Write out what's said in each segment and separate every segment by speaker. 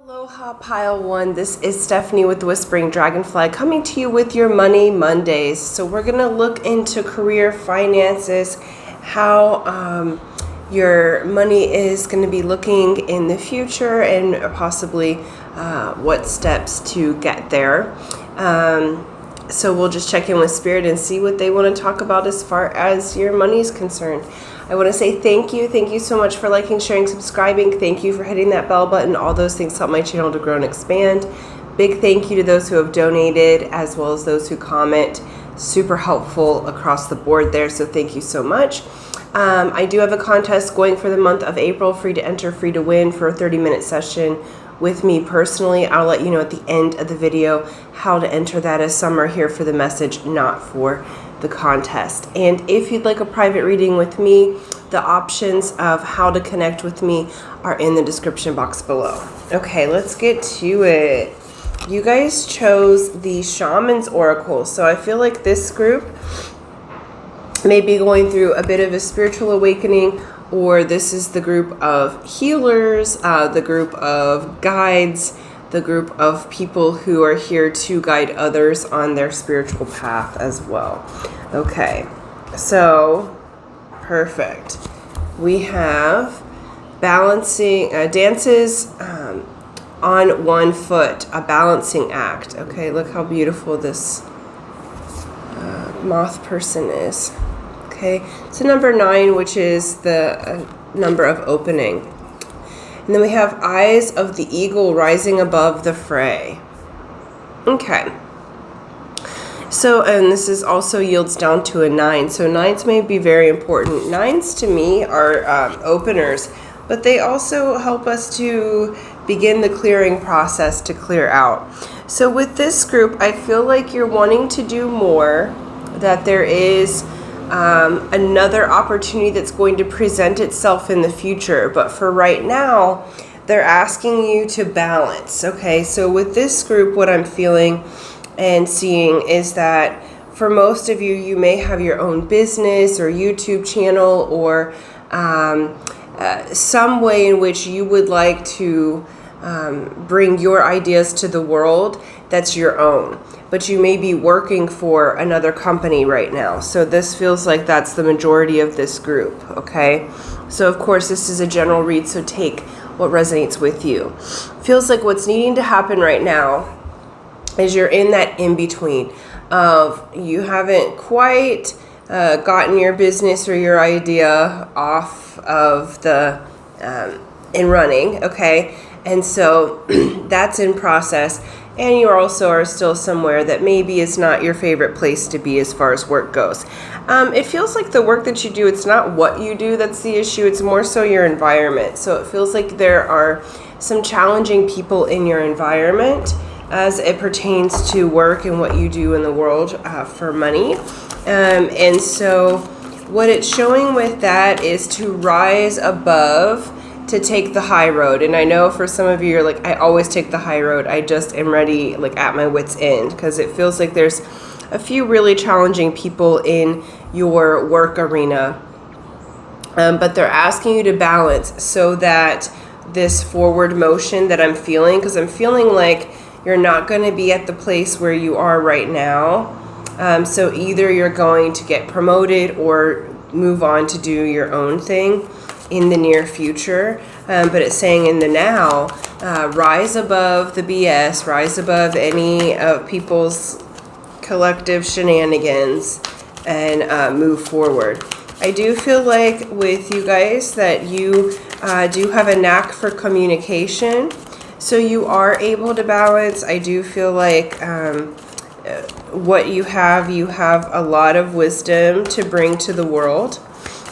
Speaker 1: Aloha Pile 1, this is Stephanie with the Whispering Dragonfly coming to you with your Money Mondays. So we're going to look into career finances, how your money is going to be looking in the future and possibly what steps to get there. So we'll just check in with Spirit and see what they want to talk about as far as your money is concerned. I want to say thank you so much for liking, sharing, subscribing. Thank you for hitting that bell button. All those things help my channel to grow and expand. Big thank you to those who have donated as well as those who comment. Super helpful across the board there, so thank you so much. I do have a contest going for the month of April, free to enter, free to win, for a 30-minute session with me personally. I'll let you know at the end of the video how to enter that, as some are here for the message, not for the contest. And if you'd like a private reading with me, the options of how to connect with me are in the description box below. Okay, let's get to it. You guys chose the Shaman's Oracle, so I feel like this group may be going through a bit of a spiritual awakening, or this is the group of healers, the group of guides, the group of people who are here to guide others on their spiritual path as well. Okay, so perfect. We have balancing dances on one foot, a balancing act. Okay, look how beautiful this moth person is. Okay, so number 9, which is the number of opening. And then we have eyes of the eagle rising above the fray. Okay. So, and this is also yields down to a 9. So 9s may be very important. 9s to me are openers, but they also help us to begin the clearing process to clear out. So with this group, I feel like you're wanting to do more, that there is another opportunity that's going to present itself in the future. But for right now, they're asking you to balance. Okay, so with this group, what I'm feeling and seeing is that for most of you, you may have your own business or YouTube channel, or some way in which you would like to bring your ideas to the world that's your own. But you may be working for another company right now. So this feels like that's the majority of this group, okay? So of course, this is a general read, so take what resonates with you. Feels like what's needing to happen right now is you're in that in-between of you haven't quite gotten your business or your idea off of the in running, okay? And so that's in process. And you also are still somewhere that maybe is not your favorite place to be as far as work goes. It feels like the work that you do, it's not what you do that's the issue, it's more so your environment. So it feels like there are some challenging people in your environment as it pertains to work and what you do in the world for money. And so what it's showing with that is to rise above, to take the high road. And I know for some of you, you're like, I always take the high road. I just am ready, like at my wit's end, because it feels like there's a few really challenging people in your work arena. But they're asking you to balance so that this forward motion that I'm feeling, because I'm feeling like you're not going to be at the place where you are right now. So either you're going to get promoted or move on to do your own thing in the near future, but it's saying in the now, rise above the BS, rise above any of people's collective shenanigans, and move forward. I do feel like with you guys that you do have a knack for communication, so you are able to balance. I do feel like what you have a lot of wisdom to bring to the world.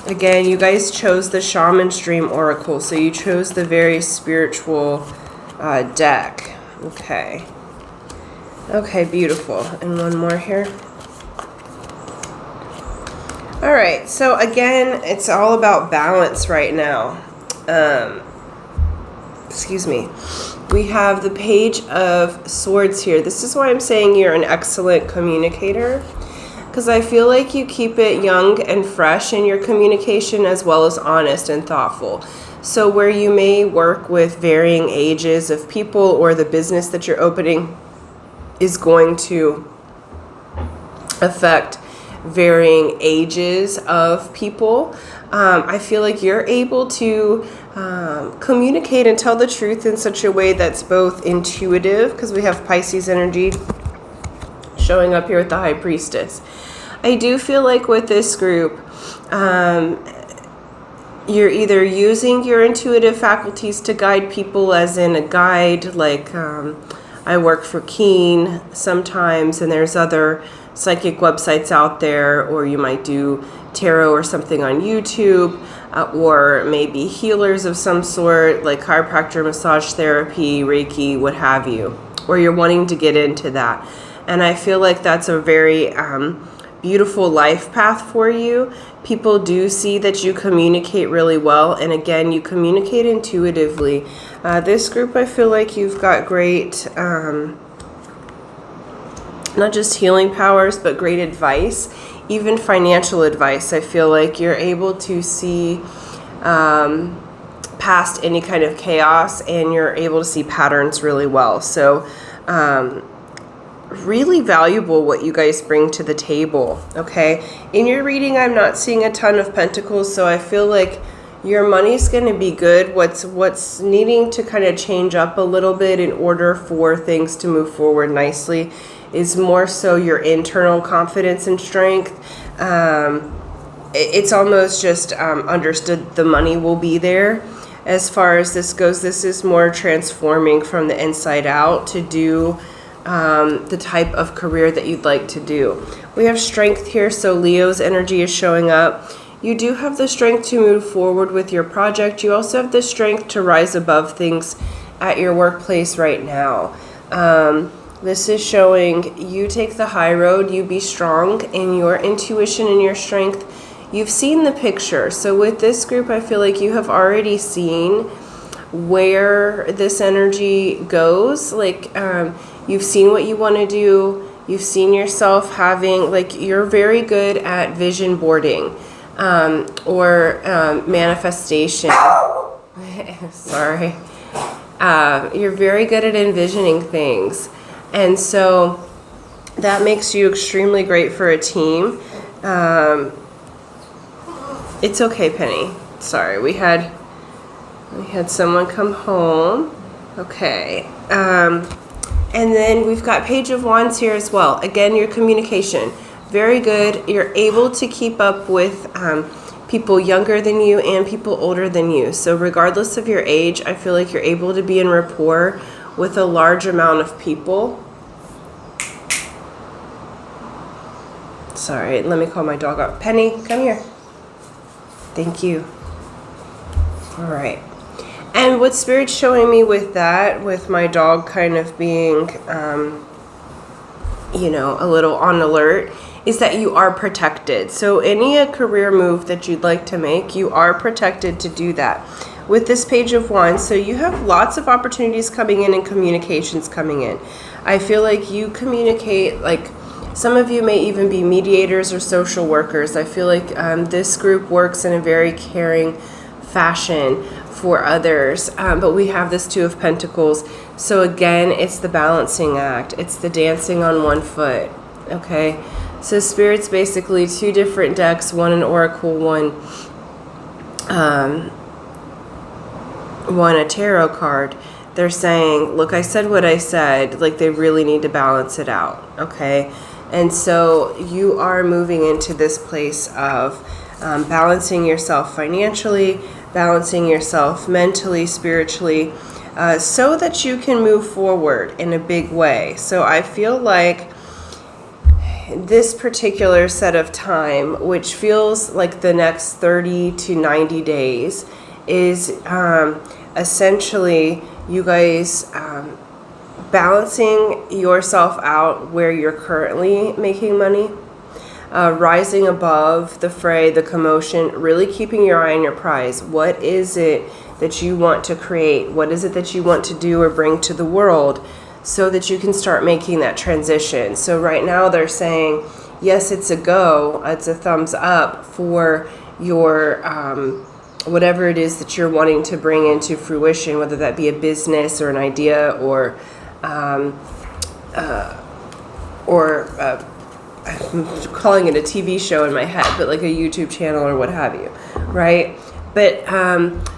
Speaker 1: Again, you guys chose the Shaman's Dream Oracle, so you chose the very spiritual deck. Okay. Okay, beautiful. And one more here. All right, so again, it's all about balance right now. Excuse me. We have the Page of Swords here. This is why I'm saying you're an excellent communicator, because I feel like you keep it young and fresh in your communication, as well as honest and thoughtful. So where you may work with varying ages of people, or the business that you're opening is going to affect varying ages of people, I feel like you're able to communicate and tell the truth in such a way that's both intuitive, because we have Pisces energy showing up here with the High Priestess. I do feel like with this group, you're either using your intuitive faculties to guide people, as in a guide, like I work for Keen sometimes, and there's other psychic websites out there, or you might do tarot or something on YouTube, or maybe healers of some sort, like chiropractor, massage therapy, Reiki, what have you, or you're wanting to get into that. And I feel like that's a very beautiful life path for you. People do see that you communicate really well, and again, you communicate intuitively. This group, I feel like you've got great, not just healing powers, but great advice, even financial advice. I feel like you're able to see past any kind of chaos, and you're able to see patterns really well. So really valuable what you guys bring to the table. Okay, in your reading, I'm not seeing a ton of pentacles, so I feel like your money's going to be good. What's needing to kind of change up a little bit in order for things to move forward nicely is more so your internal confidence and strength. It's almost just understood the money will be there. As far as this goes, this is more transforming from the inside out to do the type of career that you'd like to do. We have strength here, so Leo's energy is showing up. You do have the strength to move forward with your project. You also have the strength to rise above things at your workplace right now. This is showing you take the high road, you be strong in your intuition and your strength. You've seen the picture. So with this group, I feel like you have already seen where this energy goes. Like, you've seen what you want to do. You've seen yourself having, like, you're very good at vision boarding, or manifestation. Sorry. You're very good at envisioning things. And so that makes you extremely great for a team. It's okay, Penny. Sorry, we had someone come home. Okay. And then we've got Page of Wands here as well. Again, your communication, very good. You're able to keep up with people younger than you and people older than you. So regardless of your age, I feel like you're able to be in rapport with a large amount of people. Sorry, let me call my dog up. Penny, come here. Thank you. All right. And what Spirit's showing me with that, with my dog kind of being, a little on alert, is that you are protected. So any career move that you'd like to make, you are protected to do that. With this Page of Wands, so you have lots of opportunities coming in and communications coming in. I feel like you communicate, like, some of you may even be mediators or social workers. I feel like this group works in a very caring fashion for others, but we have this Two of Pentacles. So again, it's the balancing act. It's the dancing on one foot, okay? So Spirit's basically two different decks, one an oracle, one a tarot card. They're saying, look, I said what I said, like they really need to balance it out, okay? And so you are moving into this place of balancing yourself financially, balancing yourself mentally, spiritually, so that you can move forward in a big way. So I feel like this particular set of time, which feels like the next 30 to 90 days, is essentially you guys balancing yourself out where you're currently making money, rising above the fray, the commotion, really keeping your eye on your prize. What is it that you want to create? What is it that you want to do or bring to the world so that you can start making that transition? So right now they're saying yes, it's a go, it's a thumbs up for your whatever it is that you're wanting to bring into fruition, whether that be a business or an idea or I'm calling it a TV show in my head, but like a YouTube channel or what have you, right? But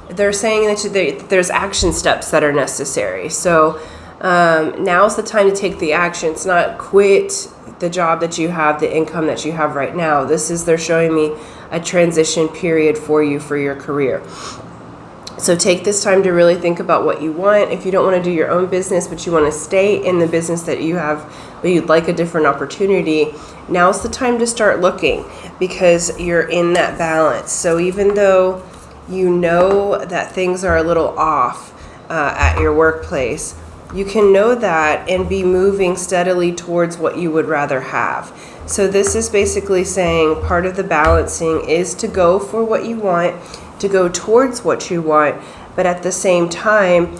Speaker 1: they're saying that there's action steps that are necessary. So now's the time to take the action. It's not quit the job that you have, the income that you have right now. They're showing me a transition period for you for your career. So take this time to really think about what you want. If you don't want to do your own business, but you want to stay in the business that you have, but you'd like a different opportunity, now's the time to start looking, because you're in that balance. So even though you know that things are a little off at your workplace, you can know that and be moving steadily towards what you would rather have. So this is basically saying part of the balancing is to go for what you want, to go towards what you want, but at the same time,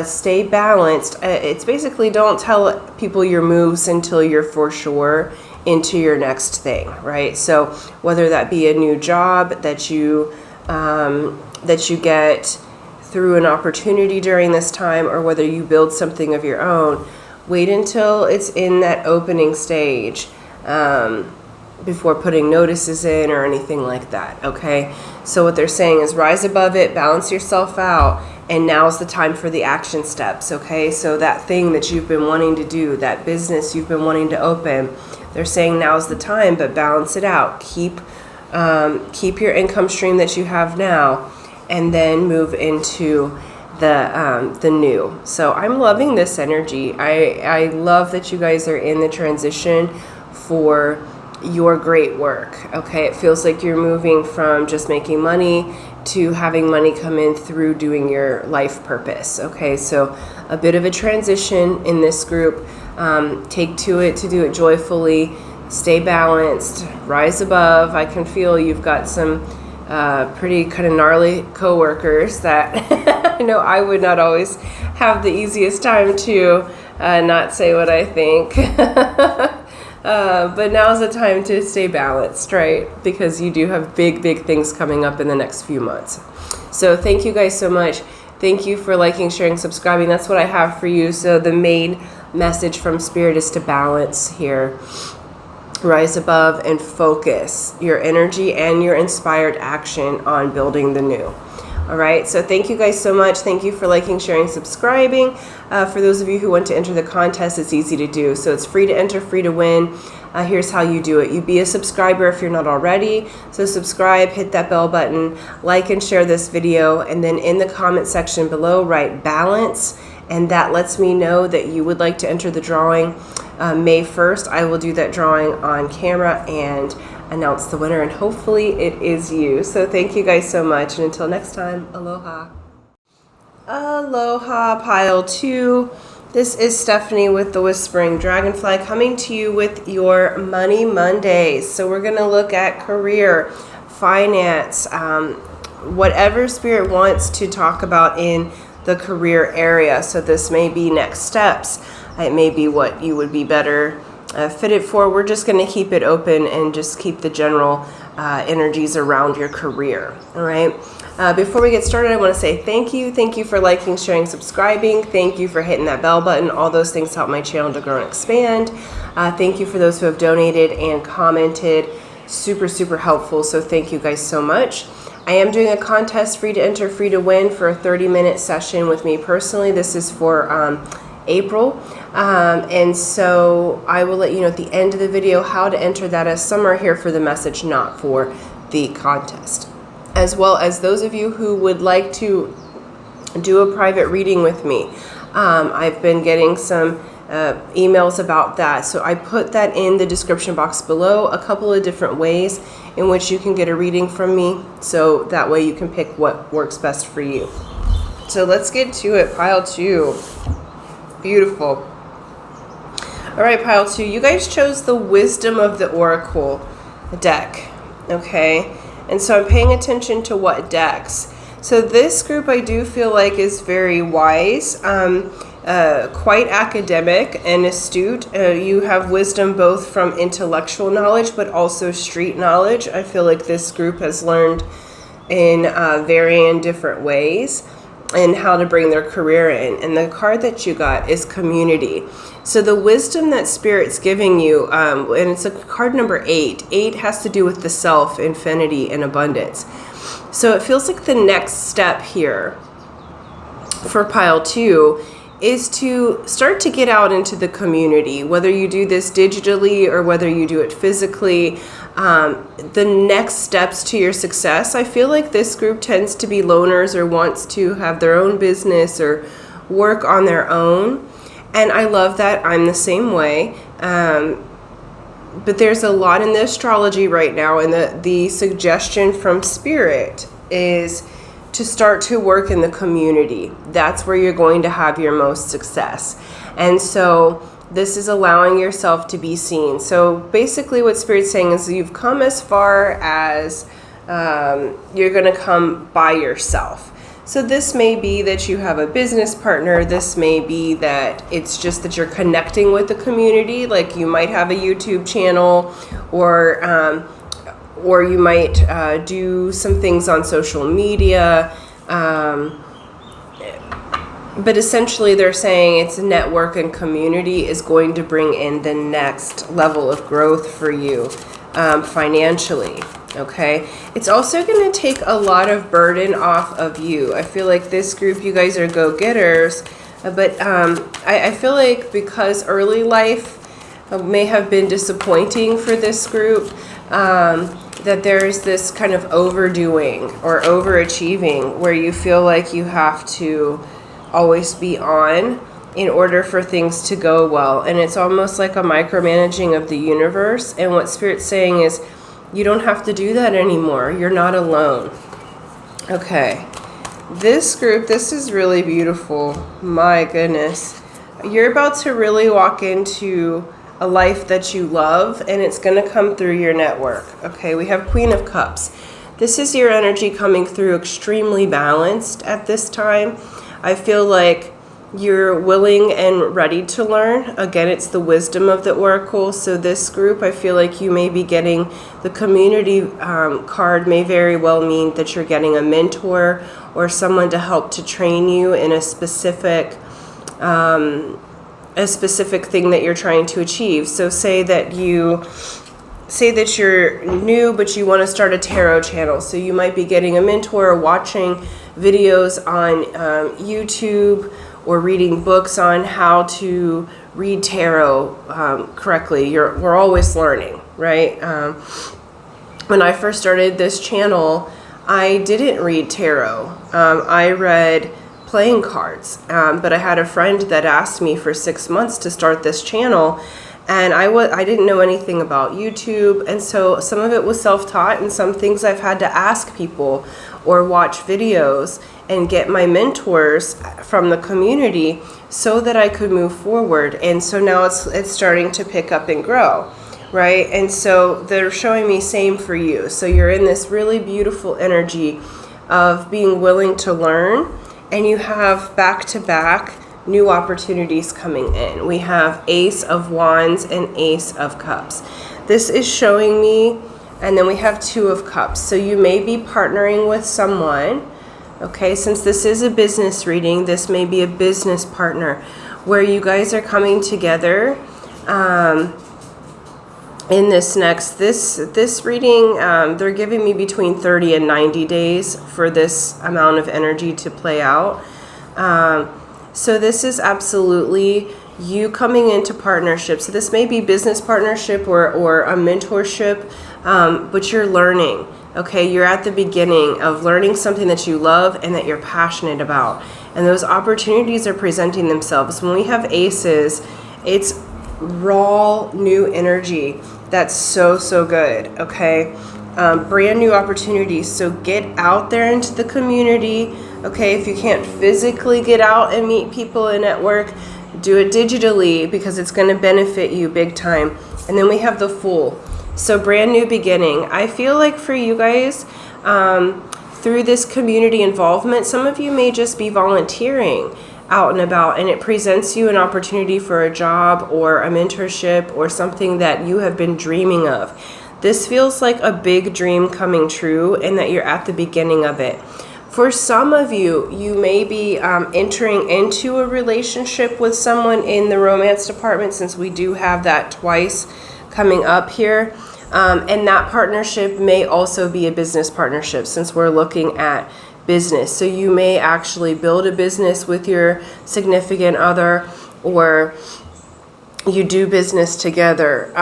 Speaker 1: stay balanced. It's basically don't tell people your moves until you're for sure into your next thing, right? So whether that be a new job that you get through an opportunity during this time, or whether you build something of your own, wait until it's in that opening stage before putting notices in or anything like that, okay? So what they're saying is rise above it, balance yourself out, and now's the time for the action steps, okay? So that thing that you've been wanting to do, that business you've been wanting to open, they're saying now's the time, but balance it out. Keep your income stream that you have now, and then move into the new. So I'm loving this energy. I love that you guys are in the transition for your great work, okay? It feels like you're moving from just making money to having money come in through doing your life purpose, okay? So a bit of a transition in this group. Take to it to do it joyfully. Stay balanced. Rise above. I can feel you've got some pretty kind of gnarly coworkers that I know I would not always have the easiest time to not say what I think. But now's the time to stay balanced, right? Because you do have big things coming up in the next few months. So thank you guys so much. Thank you for liking, sharing, subscribing. That's what I have for you. So the main message from Spirit is to balance here. Rise above and focus your energy and your inspired action on building the new. All right, so thank you guys so much. Thank you for liking, sharing, subscribing. For those of you who want to enter the contest, it's easy to do. So it's free to enter, free to win. Here's how you do it. You be a subscriber if you're not already. So subscribe, hit that bell button, like and share this video, and then in the comment section below, write balance, and that lets me know that you would like to enter the drawing. May 1st, I will do that drawing on camera and announce the winner, and hopefully it is you. So thank you guys so much, and until next time, aloha. Aloha, pile 2. This is Stephanie with the Whispering Dragonfly coming to you with your Money Mondays. So we're going to look at career, finance, whatever Spirit wants to talk about in the career area. So this may be next steps. It may be what you would be better fitted for. We're just going to keep it open and just keep the general energies around your career. All right. Before we get started, I want to say thank you. Thank you for liking, sharing, subscribing. Thank you for hitting that bell button. All those things help my channel to grow and expand. Thank you for those who have donated and commented. Super helpful. So thank you guys so much. I am doing a contest, free to enter, free to win, for a 30-minute session with me personally. This is for April. And so I will let you know at the end of the video how to enter that, as some are here for the message, not for the contest. As well as those of you who would like to do a private reading with me. I've been getting some emails about that. So I put that in the description box below, a couple of different ways in which you can get a reading from me. So that way you can pick what works best for you. So let's get to it. Pile 2. Beautiful. All right, pile 2. You guys chose the Wisdom of the Oracle deck. Okay. And so I'm paying attention to what decks. So this group I do feel like is very wise. quite academic and astute. You have wisdom both from intellectual knowledge, but also street knowledge. I feel like this group has learned in varying different ways and how to bring their career in. And the card that you got is community. So the wisdom that Spirit's giving you, and it's a card number 8. 8 has to do with the self, infinity, and abundance. So it feels like the next step here for pile 2 is to start to get out into the community, whether you do this digitally or whether you do it physically. The next steps to your success, I feel like this group tends to be loners or wants to have their own business or work on their own. And I love that. I'm the same way. But there's a lot in the astrology right now, and the suggestion from Spirit is to start to work in the community. That's where you're going to have your most success. And so this is allowing yourself to be seen. So basically what Spirit's saying is you've come as far as you're going to come by yourself. So this may be that you have a business partner. This may be that it's just that you're connecting with the community. Like you might have a YouTube channel, or you might do some things on social media. But essentially they're saying it's network and community is going to bring in the next level of growth for you financially. Okay, it's also going to take a lot of burden off of you. I feel like this group, you guys are go-getters, but I feel like because early life may have been disappointing for this group, that there's this kind of overdoing or overachieving where you feel like you have to always be on in order for things to go well. And it's almost like a micromanaging of the universe. And what Spirit's saying is, you don't have to do that anymore. You're not alone. Okay. This group, this is really beautiful. My goodness. You're about to really walk into a life that you love, and it's going to come through your network. Okay, we have Queen of Cups. This is your energy coming through extremely balanced at this time. I feel like you're willing and ready to learn. Again, it's the wisdom of the oracle. So this group, I feel like you may be getting the community card may very well mean that you're getting a mentor or someone to help to train you in a specific thing that you're trying to achieve. So say that you're new, but you want to start a tarot channel. So you might be getting a mentor or watching videos on YouTube, or reading books on how to read tarot correctly. We're always learning, right? When I first started this channel, I didn't read tarot. I read playing cards, but I had a friend that asked me for 6 months to start this channel, and I didn't know anything about YouTube, and so some of it was self-taught, and some things I've had to ask people or watch videos and get my mentors from the community so that I could move forward. And so now it's starting to pick up and grow, right? And so they're showing me same for you. So you're in this really beautiful energy of being willing to learn, and you have back-to-back new opportunities coming in. We have Ace of Wands and Ace of Cups. This is showing me, and then we have Two of Cups. So you may be partnering with someone. Okay, since this is a business reading, this may be a business partner where you guys are coming together in this reading. They're giving me between 30 and 90 days for this amount of energy to play out. So this is absolutely you coming into partnership. So this may be business partnership or a mentorship, but you're learning. Okay, you're at the beginning of learning something that you love and that you're passionate about. And those opportunities are presenting themselves. When we have aces, it's raw, new energy. That's so, so good, okay? Brand new opportunities. So get out there into the community, okay? If you can't physically get out and meet people and network, do it digitally because it's going to benefit you big time. And then we have the Fool. So brand new beginning. I feel like for you guys, through this community involvement, some of you may just be volunteering. out and about, and it presents you an opportunity for a job or a mentorship or something that you have been dreaming of. This feels like a big dream coming true, and that you're at the beginning of it. For some of you, you may be entering into a relationship with someone in the romance department, since we do have that twice coming up here. And that partnership may also be a business partnership, since we're looking at business. So you may actually build a business with your significant other, or you do business together.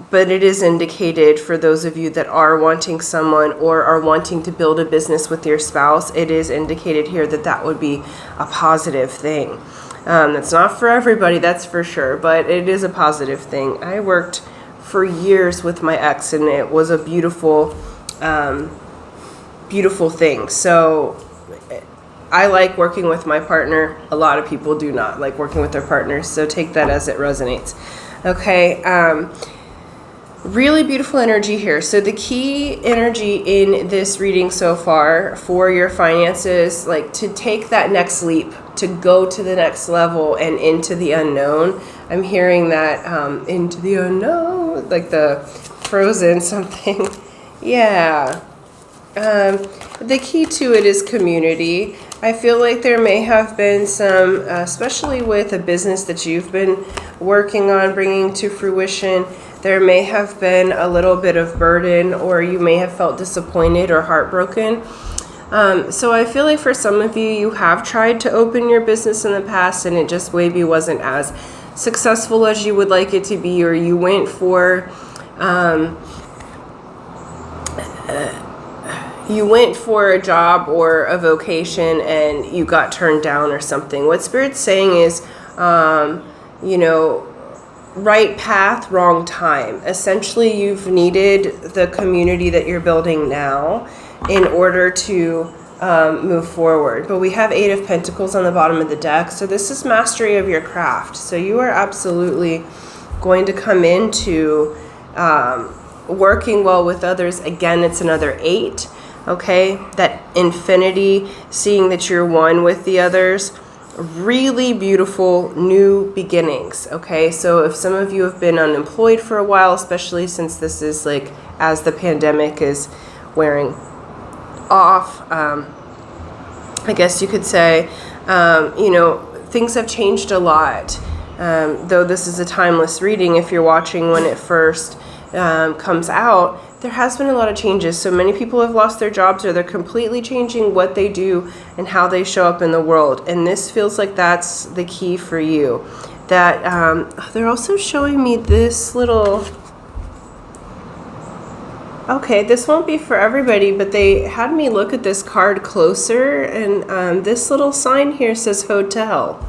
Speaker 1: But it is indicated for those of you that are wanting someone or are wanting to build a business with your spouse, it is indicated here that that would be a positive thing. That's not for everybody, that's for sure, but it is a positive thing. I worked for years with my ex, and it was a beautiful, beautiful thing. So I like working with my partner. A lot of people do not like working with their partners, so take that as it resonates. Okay. Really beautiful energy here. So the key energy in this reading so far for your finances, like to take that next leap, to go to the next level and into the unknown. I'm hearing that into the unknown, like the Frozen something. Yeah. The key to it is community. I feel like there may have been some, especially with a business that you've been working on bringing to fruition, there may have been a little bit of burden, or you may have felt disappointed or heartbroken. So I feel like for some of you, you have tried to open your business in the past, and it just maybe wasn't as successful as you would like it to be, or you went for a job or a vocation and you got turned down or something. What Spirit's saying is, right path, wrong time. Essentially, you've needed the community that you're building now in order to move forward. But we have 8 of Pentacles on the bottom of the deck. So this is mastery of your craft. So you are absolutely going to come into working well with others. Again, it's another 8. Okay, that infinity, seeing that you're one with the others. Really beautiful new beginnings. Okay, so if some of you have been unemployed for a while, especially since this is like as the pandemic is wearing off, I guess you could say, things have changed a lot. Though this is a timeless reading, if you're watching when it first comes out, there has been a lot of changes. So many people have lost their jobs, or they're completely changing what they do and how they show up in the world. And this feels like that's the key for you. That they're also showing me this little... Okay, this won't be for everybody, but they had me look at this card closer, and this little sign here says hotel.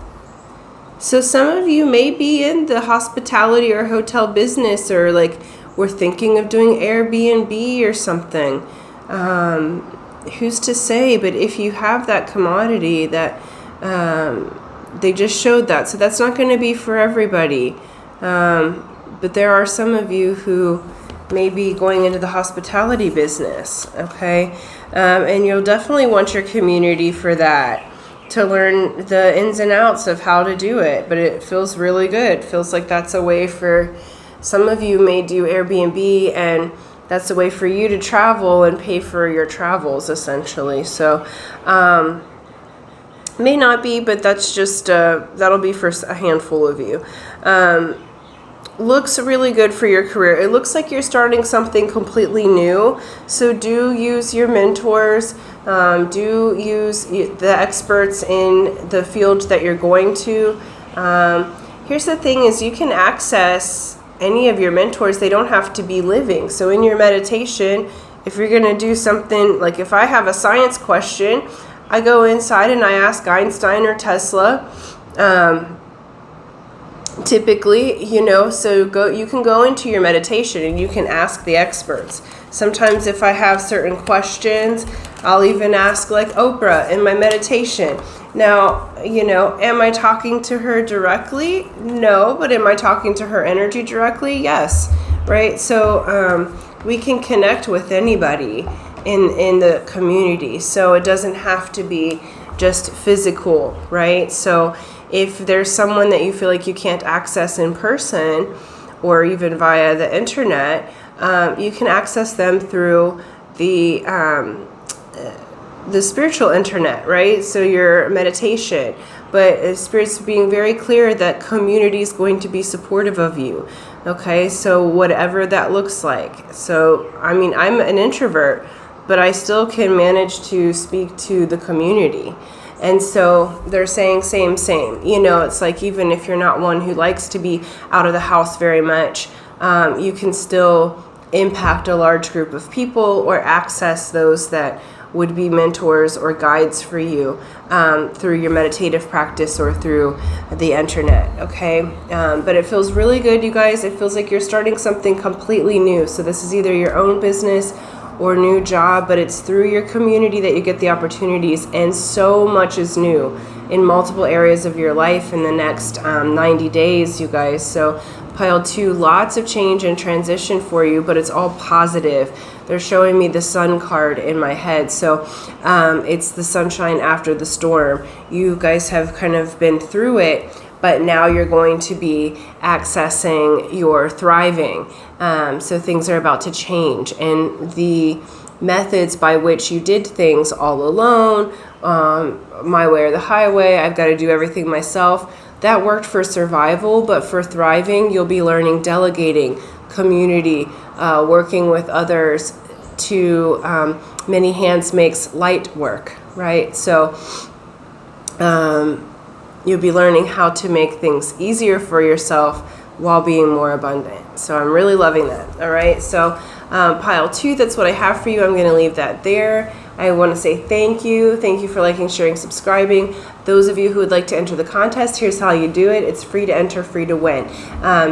Speaker 1: So some of you may be in the hospitality or hotel business, or like we're thinking of doing Airbnb or something. Who's to say? But if you have that commodity, that they just showed that. So that's not going to be for everybody. But there are some of you who may be going into the hospitality business, okay? And you'll definitely want your community for that, to learn the ins and outs of how to do it. But it feels really good. It feels like that's a way for... Some of you may do Airbnb, and that's a way for you to travel and pay for your travels, essentially. So, may not be, but that's just, that'll be for a handful of you. Looks really good for your career. It looks like you're starting something completely new. So do use your mentors. Do use the experts in the field that you're going to. Here's the thing is, you can access any of your mentors. They don't have to be living. So in your meditation, if you're going to do something, like if I have a science question, I go inside and I ask Einstein or Tesla. Typically, so you can go into your meditation and you can ask the experts. Sometimes if I have certain questions, I'll even ask like Oprah in my meditation. Now, am I talking to her directly? No, but am I talking to her energy directly? Yes, right? So we can connect with anybody in the community. So it doesn't have to be just physical, right? So if there's someone that you feel like you can't access in person or even via the internet, you can access them through the spiritual internet, right? So your meditation. But Spirit's being very clear that community is going to be supportive of you. Okay, so whatever that looks like. So, I mean, I'm an introvert, but I still can manage to speak to the community. And so they're saying same. You know, it's like even if you're not one who likes to be out of the house very much, you can still impact a large group of people or access those that would be mentors or guides for you through your meditative practice or through the internet, okay? But it feels really good, you guys. It feels like you're starting something completely new. So this is either your own business or new job, but it's through your community that you get the opportunities, and so much is new in multiple areas of your life in the next 90 days, you guys. So pile 2, lots of change and transition for you, but it's all positive. They're showing me the sun card in my head. So it's the sunshine after the storm. You guys have kind of been through it, but now you're going to be accessing your thriving. So things are about to change. And the methods by which you did things all alone, my way or the highway, I've got to do everything myself, that worked for survival, but for thriving, you'll be learning delegating, community, working with others to many hands makes light work, right? So you'll be learning how to make things easier for yourself while being more abundant. So I'm really loving that, all right? So pile 2, that's what I have for you. I'm going to leave that there. I want to say thank you. Thank you for liking, sharing, subscribing. Those of you who would like to enter the contest, here's how you do it. It's free to enter, free to win.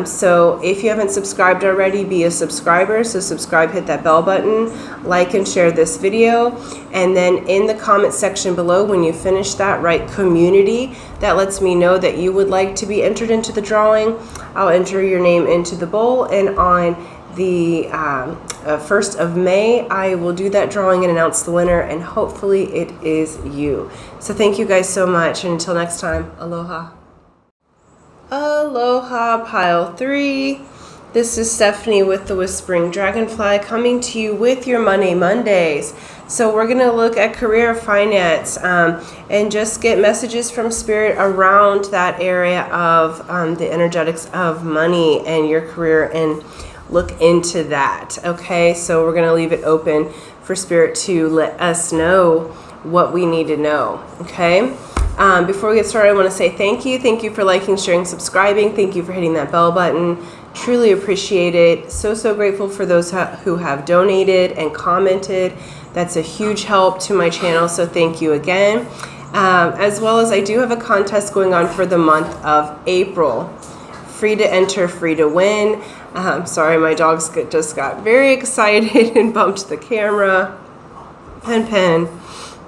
Speaker 1: So if you haven't subscribed already, be a subscriber. So subscribe, hit that bell button, like and share this video. And then in the comment section below, when you finish that, write community. That lets me know that you would like to be entered into the drawing. I'll enter your name into the bowl, and on the 1st of May, I will do that drawing and announce the winner, and hopefully it is you. So thank you guys so much, and until next time, aloha. Aloha, pile 3. This is Stephanie with the Whispering Dragonfly coming to you with your Money Mondays. So we're going to look at career, finance, and just get messages from Spirit around that area of the energetics of money and your career, and look into that. Okay, so we're going to leave it open for Spirit to let us know what we need to know. Okay, before we get started, I want to say thank you. Thank you for liking, sharing, subscribing. Thank you for hitting that bell button. Truly appreciate it. So grateful for those who have donated and commented. That's a huge help to my channel, so thank you again. As well as I do have a contest going on for the month of April. Free to enter, free to win. Sorry, my dogs just got very excited and bumped the camera. Pen.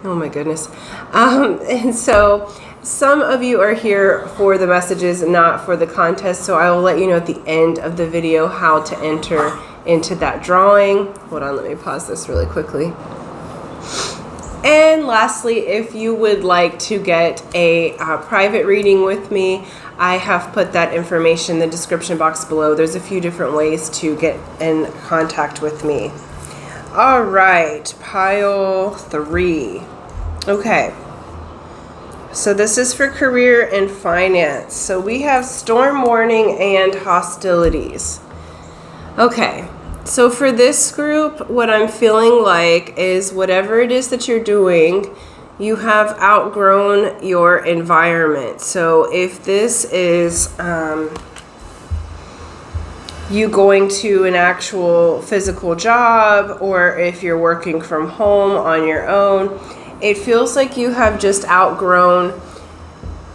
Speaker 1: Oh my goodness. And so some of you are here for the messages, not for the contest. So I will let you know at the end of the video how to enter into that drawing. Hold on, let me pause this really quickly. And lastly, if you would like to get a private reading with me, I have put that information in the description box below. There's a few different ways to get in contact with me. All right, pile 3. Okay, so this is for career and finance. So we have storm warning and hostilities. Okay, so for this group, what I'm feeling like is whatever it is that you're doing, you have outgrown your environment. So if this is you going to an actual physical job, or if you're working from home on your own, it feels like you have just outgrown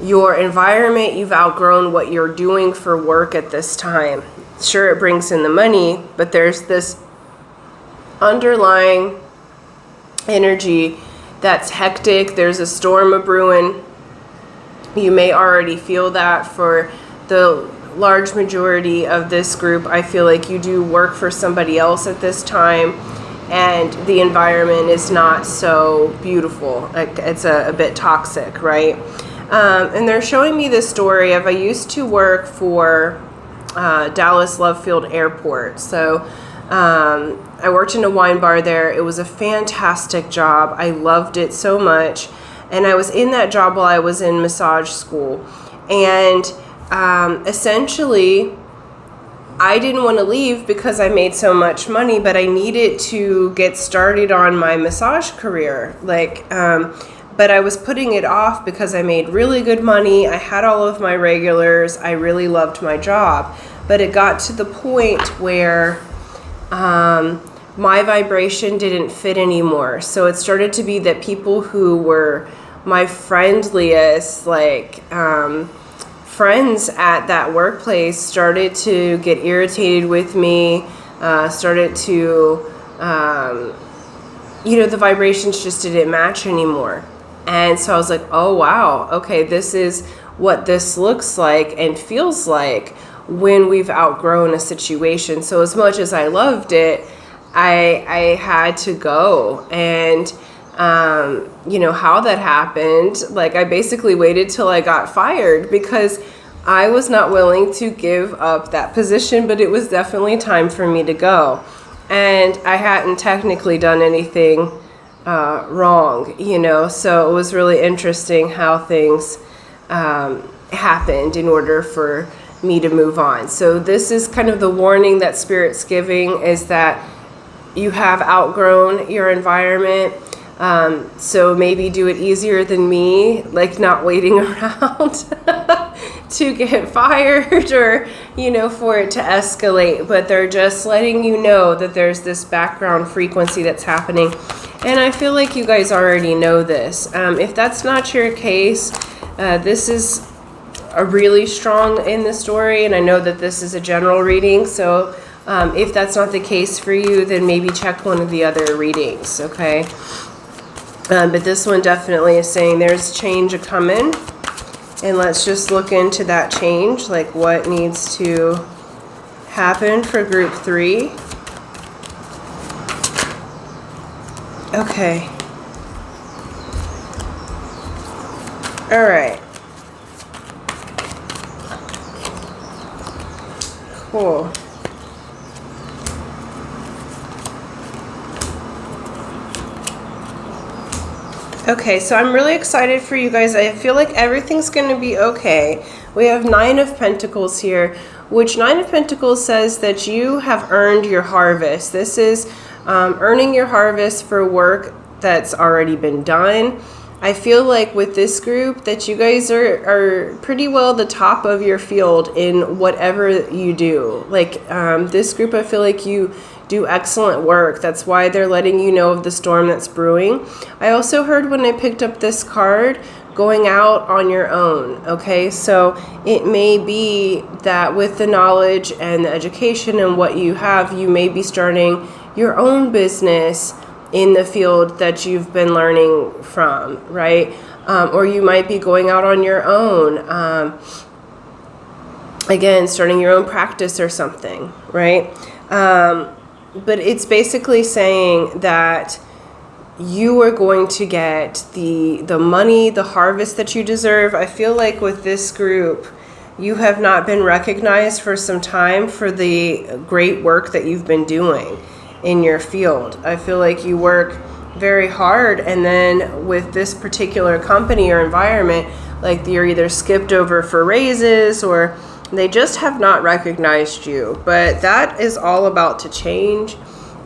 Speaker 1: your environment. You've outgrown what you're doing for work at this time. Sure, it brings in the money, but there's this underlying energy that's hectic. There's a storm a-brewing. You may already feel that. For the large majority of this group, I feel like you do work for somebody else at this time, and the environment is not so beautiful. Like, it's a bit toxic, right? And they're showing me this story of, I used to work for Dallas Love Field Airport. So I worked in a wine bar there. It was a fantastic job. I loved it so much. And I was in that job while I was in massage school. And essentially, I didn't want to leave because I made so much money, but I needed to get started on my massage career. But I was putting it off because I made really good money. I had all of my regulars. I really loved my job. But it got to the point where my vibration didn't fit anymore. So it started to be that people who were my friendliest, friends at that workplace started to get irritated with me, started to, the vibrations just didn't match anymore. And so I was like, oh, wow, okay, this is what this looks like and feels like when we've outgrown a situation. So as much as I loved it, I had to go. And, how that happened, I basically waited till I got fired because I was not willing to give up that position, but it was definitely time for me to go. And I hadn't technically done anything wrong, so it was really interesting how things happened in order for me to move on. So this is kind of the warning that Spirit's giving, is that you have outgrown your environment. So maybe do it easier than me, not waiting around to get fired or, for it to escalate. But they're just letting you know that there's this background frequency that's happening. And I feel like you guys already know this. If that's not your case, this is a really strong in the story. And I know that this is a general reading. So if that's not the case for you, then maybe check one of the other readings, okay? But this one definitely is saying there's change a-coming. And let's just look into that change, what needs to happen for group 3. Okay. All right. Cool. Okay, so I'm really excited for you guys. I feel like everything's going to be okay. We have 9 of Pentacles here, which 9 of Pentacles says that you have earned your harvest. This is earning your harvest for work that's already been done. I feel like with this group that you guys are pretty well the top of your field in whatever you do. This group, I feel like you do excellent work. That's why they're letting you know of the storm that's brewing. I also heard when I picked up this card, going out on your own, okay? So it may be that with the knowledge and the education and what you have, you may be starting your own business in the field that you've been learning from, right? Or you might be going out on your own, again, starting your own practice or something, right? But it's basically saying that you are going to get the money, the harvest that you deserve. I feel like with this group, you have not been recognized for some time for the great work that you've been doing in your field. I feel like you work very hard, and then with this particular company or environment, you're either skipped over for raises or they just have not recognized you. But that is all about to change.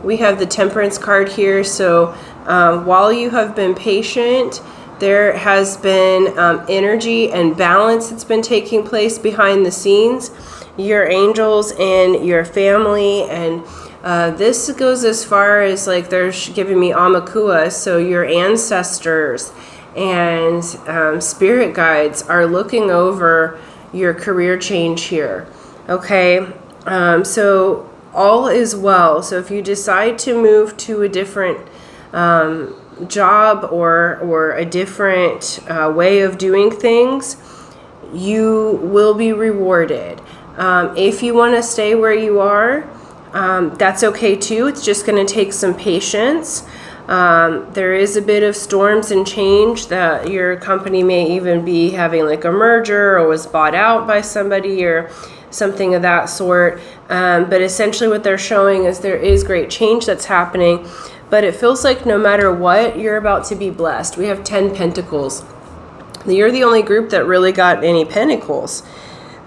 Speaker 1: We have the Temperance card here. So while you have been patient, there has been energy and balance that's been taking place behind the scenes. Your angels and your family, and this goes as far as they're giving me Amakua, so your ancestors and spirit guides are looking over your career change here. Okay, so all is well. So if you decide to move to a different job or a different way of doing things, you will be rewarded. If you want to stay where you are, That's okay too. It's just going to take some patience. There is a bit of storms and change that your company may even be having like a merger or was bought out by somebody or something of that sort. But essentially what they're showing is there is great change that's happening, but it feels like no matter what, you're about to be blessed. We have 10 pentacles. You're the only group that really got any pentacles.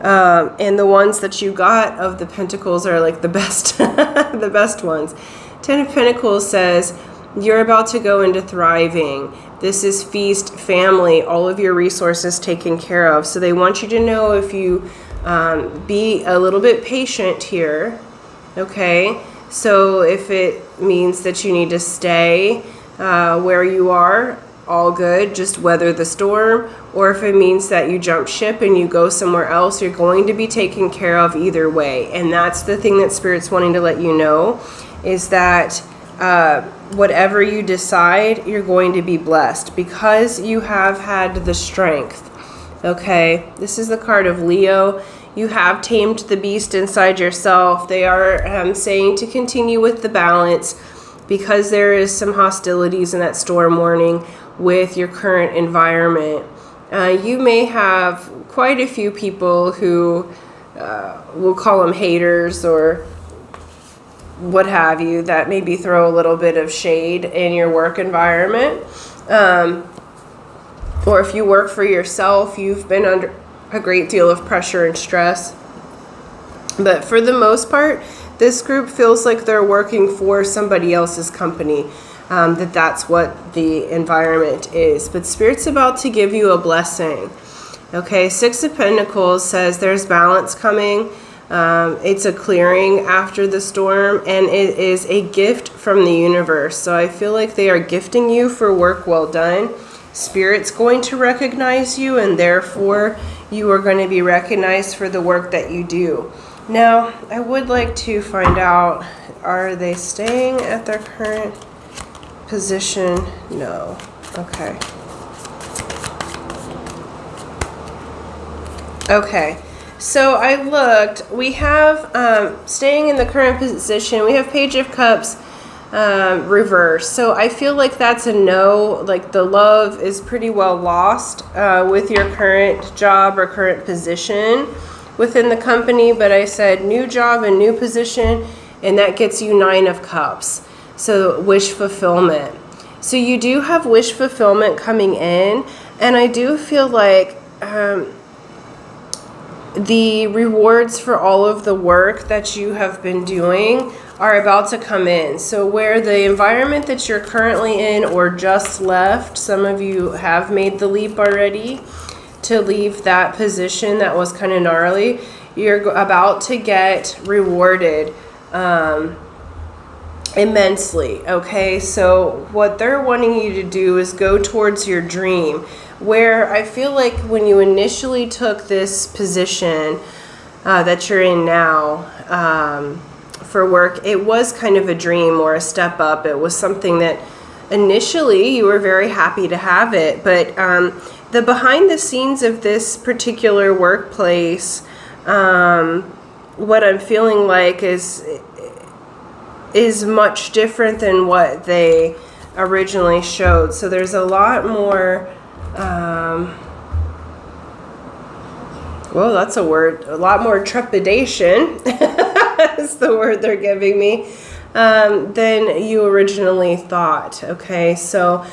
Speaker 1: And the ones that you got of the pentacles are like the best, the best ones. 10 of Pentacles says, you're about to go into thriving. This is feast, family, all of your resources taken care of. So they want you to know if you be a little bit patient here, okay? So if it means that you need to stay where you are, all good, just weather the storm. Or if it means that you jump ship and you go somewhere else, you're going to be taken care of either way. And that's the thing that Spirit's wanting to let you know, is that whatever you decide, you're going to be blessed because you have had the strength. Okay, this is the card of Leo. You have tamed the beast inside yourself. They are saying to continue with the balance because there is some hostilities in that storm warning with your current environment. You may have quite a few people who we'll call them haters or what have you, that maybe throw a little bit of shade in your work environment. Or if you work for yourself, you've been under a great deal of pressure and stress. But for the most part, this group feels like they're working for somebody else's company. That's what the environment is. But Spirit's about to give you a blessing. Okay, 6 of Pentacles says there's balance coming. It's a clearing after the storm, and it is a gift from the universe. So I feel like they are gifting you for work well done. Spirit's going to recognize you, and therefore you are going to be recognized for the work that you do. Now, I would like to find out, are they staying at their current position? No. Okay. Okay. So I looked. We have staying in the current position. We have Page of Cups reverse. So I feel like that's a no. Like the love is pretty well lost with your current job or current position within the company. But I said new job and new position, and that gets you 9 of Cups. So wish fulfillment. So you do have wish fulfillment coming in, and I do feel like the rewards for all of the work that you have been doing are about to come in. So where the environment that you're currently in or just left, some of you have made the leap already to leave that position that was kind of gnarly, you're about to get rewarded immensely. Okay, so what they're wanting you to do is go towards your dream, where I feel like when you initially took this position that you're in now for work, it was kind of a dream or a step up. It was something that initially you were very happy to have it, but the behind the scenes of this particular workplace, what I'm feeling like is much different than what they originally showed. So there's a lot more, well, that's a word, a lot more trepidation is the word they're giving me, than you originally thought. Okay, so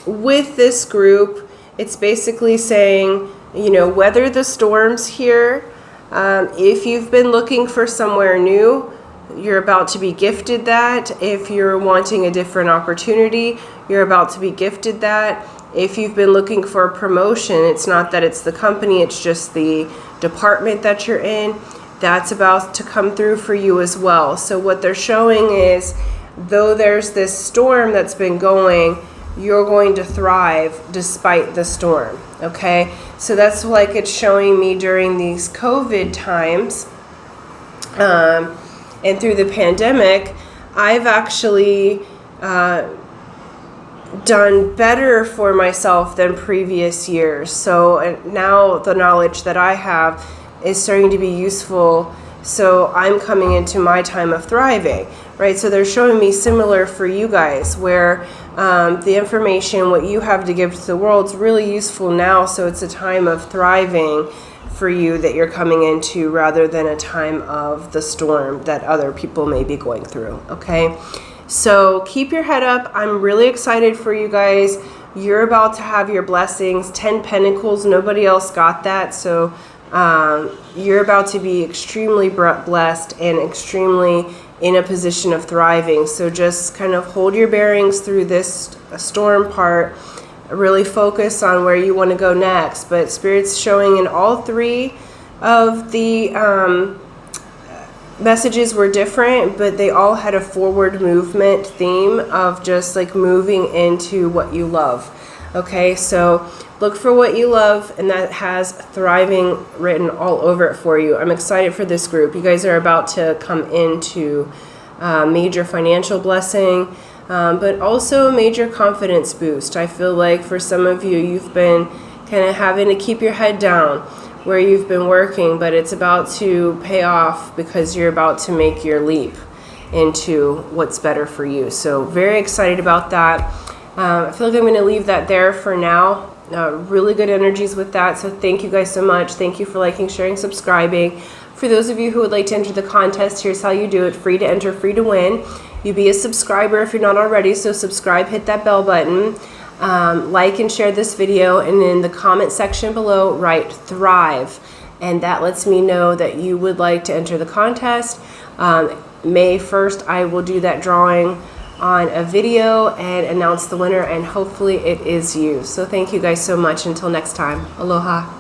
Speaker 1: with this group, it's basically saying, you know, weather the storms here. If you've been looking for somewhere new, you're about to be gifted that. If you're wanting a different opportunity, you're about to be gifted that. If you've been looking for a promotion, it's not that it's the company, it's just the department that you're in, that's about to come through for you as well. So what they're showing is, though there's this storm that's been going, you're going to thrive despite the storm. Okay, so that's like it's showing me during these COVID times, and through the pandemic, I've actually done better for myself than previous years. So now the knowledge that I have is starting to be useful So I'm coming into my time of thriving, right? So they're showing me similar for you guys, where the information, what you have to give to the world is really useful now. So it's a time of thriving for you that you're coming into, rather than a time of the storm that other people may be going through, okay? So keep your head up. I'm really excited for you guys. You're about to have your blessings. 10 Pentacles, nobody else got that. So you're about to be extremely blessed and extremely in a position of thriving. So just kind of hold your bearings through this storm part. Really focus on where you want to go next. But Spirit's showing in all three of the messages were different, but they all had a forward movement theme of just like moving into what you love. Okay, so look for what you love, and that has thriving written all over it for you. I'm excited for this group. You guys are about to come into major financial blessing, but also a major confidence boost. I feel like for some of you, you've been kind of having to keep your head down where you've been working, but it's about to pay off because you're about to make your leap into what's better for you. So very excited about that. I feel like I'm going to leave that there for now. Really good energies with that. So thank you guys so much. Thank you for liking, sharing, subscribing. For those of you who would like to enter the contest, here's how you do it. Free to enter, free to win. You be a subscriber if you're not already. So subscribe, hit that bell button. Like and share this video, and in the comment section below write thrive, and that lets me know that you would like to enter the contest. May 1st I will do that drawing on a video and announce the winner, and hopefully it is you. So thank you guys so much. Until next time, aloha.